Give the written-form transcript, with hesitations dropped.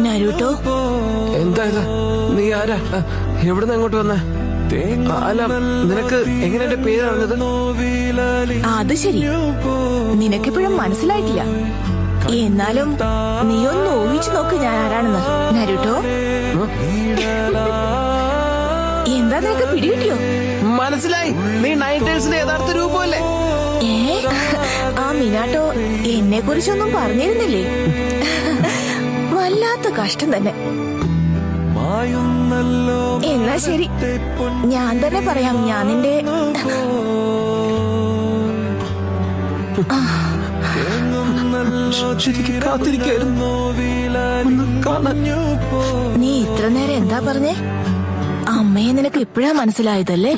നരൂട്ടോ, എന്താ ഇത്? നീ ആരാ? എവിടുന്ന് അങ്ങോട്ട് വന്നേ? അല്ല, നിനക്ക് എങ്ങനെ എന്റെ പേര് അറിഞ്ഞത്? അത് ശരി, നിനക്കിപ്പോഴും മനസ്സിലായിട്ടില്ല. എന്നാലും നീ ഒന്ന് ഊഹിച്ചു നോക്ക് ഞാൻ ആരാണെന്ന്. നരൂട്ടോ, എന്താ നിനക്ക് പിടികിട്ടിയോ? മനസ്സിലായി, നീ നൈറ്റേഴ്സിന്റെ യഥാർത്ഥ രൂപമല്ലേ? ആ മിനാട്ടോ എന്നെ കുറിച്ചൊന്നും പറഞ്ഞിരുന്നില്ലേ? വല്ലാത്ത കഷ്ടം തന്നെ. എന്നാ ശരി, ഞാൻ തന്നെ പറയാം. ഞാൻ നിന്റെ നീ ഇത്ര നേരം എന്താ പറഞ്ഞേ? അമ്മയെ നിനക്ക് ഇപ്പോഴാ മനസ്സിലായതല്ലേ?